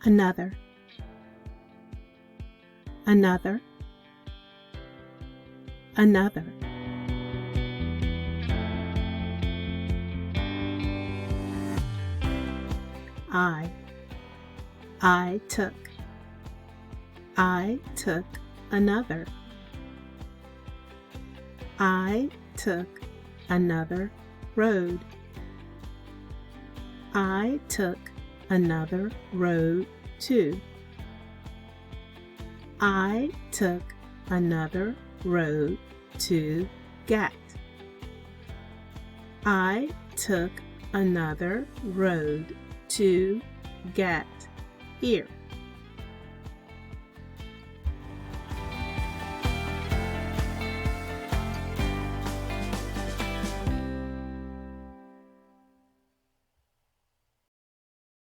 another, another, another. I took another. I took another road. I took another road too. I took another road to get. I took another road to get here.